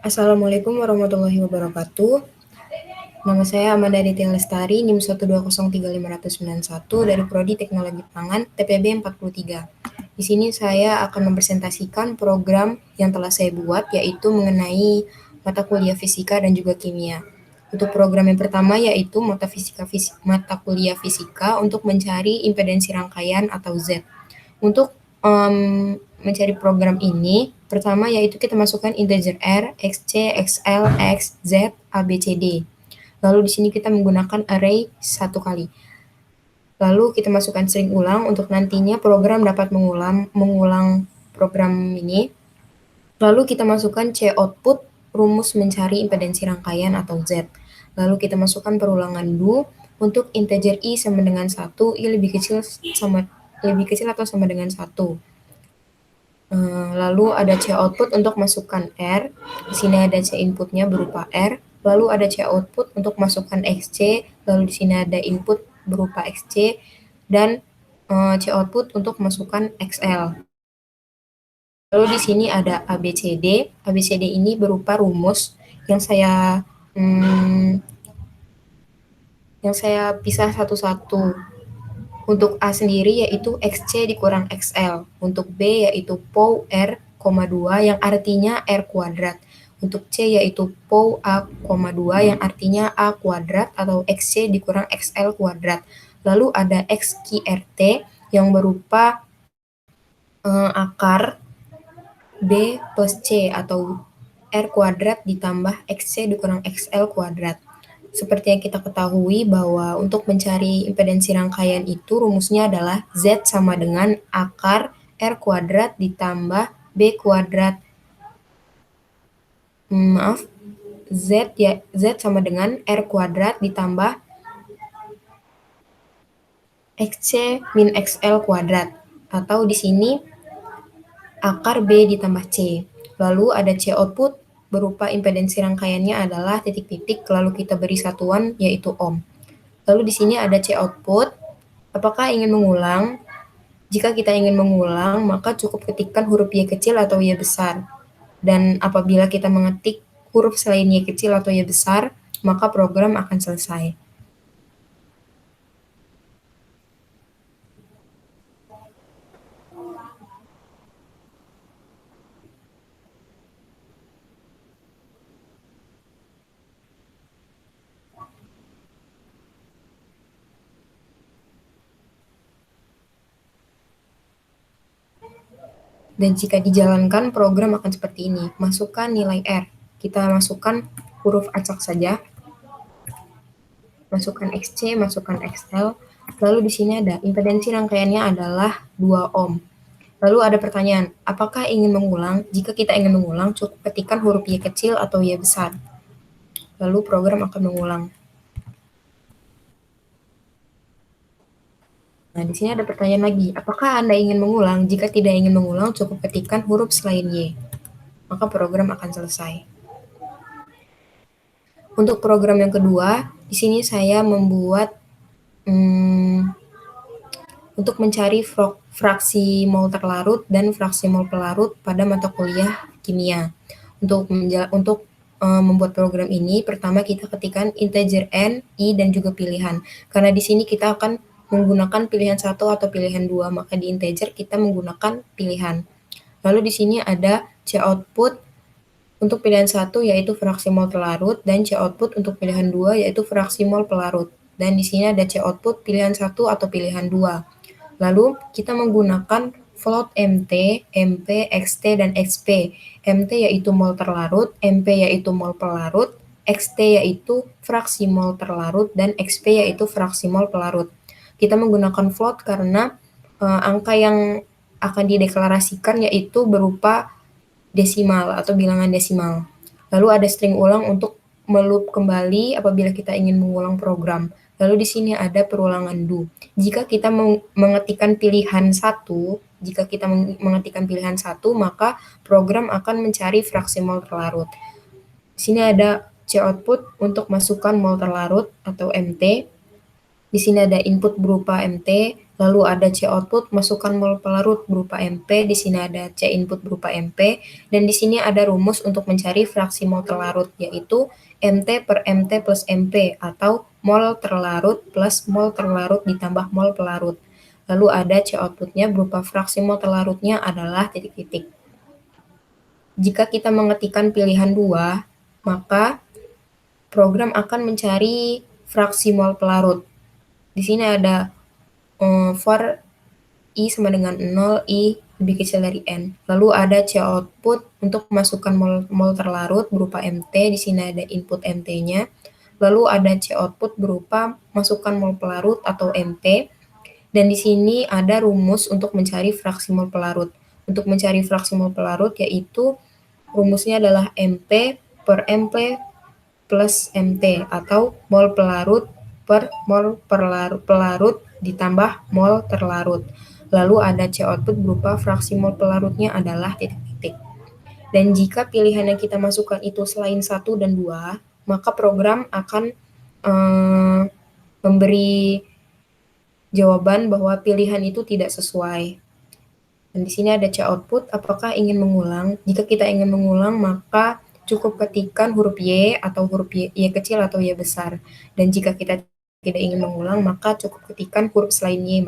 Assalamualaikum warahmatullahi wabarakatuh. Nama saya Amanda Aditya Lestari, NIM 1203591 dari Prodi Teknologi Pangan, TPB 43. Di sini saya akan mempresentasikan program yang telah saya buat, yaitu mengenai mata kuliah fisika dan juga kimia. Untuk program yang pertama yaitu mata kuliah fisika untuk mencari impedansi rangkaian atau Z. Untuk mencari program ini, pertama yaitu kita masukkan integer R, XC, XL, X, Z, A, B, C, D. Lalu di sini kita menggunakan array 1 kali. Lalu kita masukkan string ulang untuk nantinya program dapat mengulang program ini. Lalu kita masukkan C output rumus mencari impedansi rangkaian atau Z. Lalu kita masukkan perulangan do untuk integer I sama dengan 1, I lebih kecil atau sama dengan 1. Lalu ada C output untuk masukkan R. Di sini ada C inputnya berupa R. Lalu ada C output untuk masukkan XC. Lalu di sini ada input berupa XC dan C output untuk masukkan XL. Lalu di sini ada ABCD. ABCD ini berupa rumus yang saya pisah satu-satu. Untuk A sendiri yaitu XC dikurang XL. Untuk B yaitu POW R, 2 yang artinya R kuadrat. Untuk C yaitu POW A, 2 yang artinya A kuadrat atau XC dikurang XL kuadrat. Lalu ada XQRT yang berupa akar B plus C atau R kuadrat ditambah XC dikurang XL kuadrat. Seperti yang kita ketahui bahwa untuk mencari impedansi rangkaian itu rumusnya adalah Z sama dengan akar R kuadrat ditambah B kuadrat. Z sama dengan R kuadrat ditambah XC min XL kuadrat. Atau di sini akar B ditambah C. Lalu ada C output berupa impedansi rangkaiannya adalah titik-titik, lalu kita beri satuan yaitu ohm. Lalu di sini ada C output. Apakah ingin mengulang? Jika kita ingin mengulang, maka cukup ketikkan huruf Y kecil atau Y besar. Dan apabila kita mengetik huruf selain Y kecil atau Y besar, maka program akan selesai. Dan jika dijalankan, program akan seperti ini. Masukkan nilai R. Kita masukkan huruf acak saja. Masukkan XC, masukkan XL. Lalu di sini ada impedansi rangkaiannya adalah 2 ohm. Lalu ada pertanyaan, apakah ingin mengulang? Jika kita ingin mengulang, cukup ketikkan huruf Y kecil atau Y besar. Lalu program akan mengulang. Nah, di sini ada pertanyaan lagi, apakah Anda ingin mengulang? Jika tidak ingin mengulang, cukup ketikkan huruf selain Y. Maka program akan selesai. Untuk program yang kedua, di sini saya membuat untuk mencari fraksi mol terlarut dan fraksi mol pelarut pada mata kuliah kimia. Untuk membuat program ini, pertama kita ketikkan integer n, i, dan juga pilihan. Karena di sini kita akan menggunakan pilihan 1 atau pilihan 2, maka di integer kita menggunakan pilihan. Lalu di sini ada C output untuk pilihan 1 yaitu fraksi mol terlarut dan C output untuk pilihan 2 yaitu fraksi mol pelarut. Dan di sini ada C output pilihan 1 atau pilihan 2. Lalu kita menggunakan float MT, MP, XT, dan XP. MT yaitu mol terlarut, MP yaitu mol pelarut, XT yaitu fraksi mol terlarut, dan XP yaitu fraksi mol pelarut. Kita menggunakan float karena angka yang akan dideklarasikan yaitu berupa desimal atau bilangan desimal. Lalu ada string ulang untuk meloop kembali apabila kita ingin mengulang program. Lalu di sini ada perulangan do. Jika kita mengetikkan pilihan 1, maka program akan mencari fraksi mol terlarut. Di sini ada C output untuk masukkan mol terlarut atau MT. Di sini ada input berupa MT, Lalu ada C output, masukkan mol pelarut berupa MP, di sini ada C input berupa MP, dan di sini ada rumus untuk mencari fraksi mol terlarut, yaitu MT per MT plus MP, atau mol terlarut plus mol terlarut ditambah mol pelarut. Lalu ada C outputnya berupa fraksi mol terlarutnya adalah titik-titik. Jika kita mengetikkan pilihan 2, maka program akan mencari fraksi mol pelarut. Di sini ada for I sama dengan 0, I lebih kecil dari N. Lalu ada C output untuk memasukkan mol terlarut berupa MT, di sini ada input MT-nya. Lalu ada C output berupa masukkan mol pelarut atau MP, dan di sini ada rumus untuk mencari fraksi mol pelarut. Untuk mencari fraksi mol pelarut yaitu rumusnya adalah MP per MP plus MT, atau mol pelarut per mol pelarut ditambah mol terlarut. Lalu ada C output berupa fraksi mol pelarutnya adalah titik-titik. Dan jika pilihan yang kita masukkan itu selain 1 dan 2, maka program akan memberi jawaban bahwa pilihan itu tidak sesuai. Dan di sini ada C output, apakah ingin mengulang? Jika kita ingin mengulang, maka cukup ketikkan huruf Y atau huruf Y kecil atau Y besar. Dan jika kita tidak ingin mengulang, maka cukup ketikkan huruf selain Y,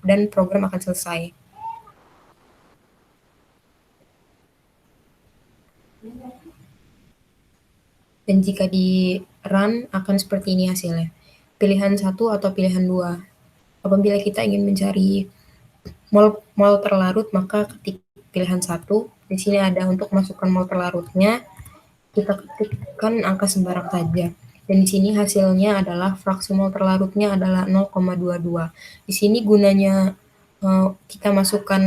dan program akan selesai. Dan jika di run akan seperti ini hasilnya. Pilihan 1 atau pilihan 2. Apabila kita ingin mencari mol terlarut, maka ketik pilihan 1. Di sini ada untuk masukkan mol terlarutnya, kita ketikkan angka sembarang saja. Dan di sini hasilnya adalah fraksi mol terlarutnya adalah 0,22. Di sini gunanya kita masukkan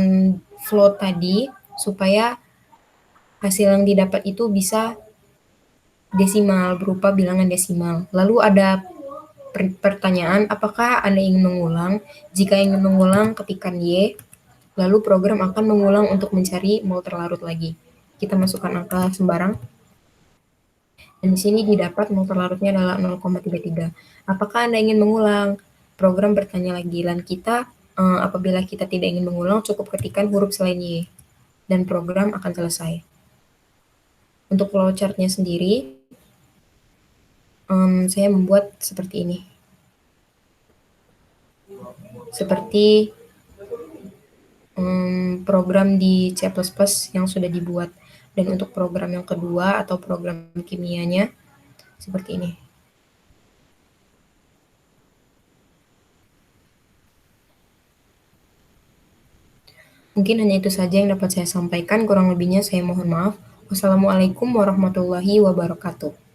float tadi supaya hasil yang didapat itu bisa desimal, berupa bilangan desimal. Lalu ada pertanyaan, apakah Anda ingin mengulang? Jika ingin mengulang, ketikkan Y, lalu program akan mengulang untuk mencari mol terlarut lagi. Kita masukkan angka sembarang. Dan di sini didapat mol terlarutnya adalah 0,33. Apakah Anda ingin mengulang? Program bertanya lagi, dan kita apabila kita tidak ingin mengulang, cukup ketikkan huruf selain Y, dan program akan selesai. Untuk flowchart-nya sendiri, saya membuat seperti ini. Seperti program di C++ yang sudah dibuat. Dan untuk program yang kedua atau program kimianya, seperti ini. Mungkin hanya itu saja yang dapat saya sampaikan, kurang lebihnya saya mohon maaf. Wassalamualaikum warahmatullahi wabarakatuh.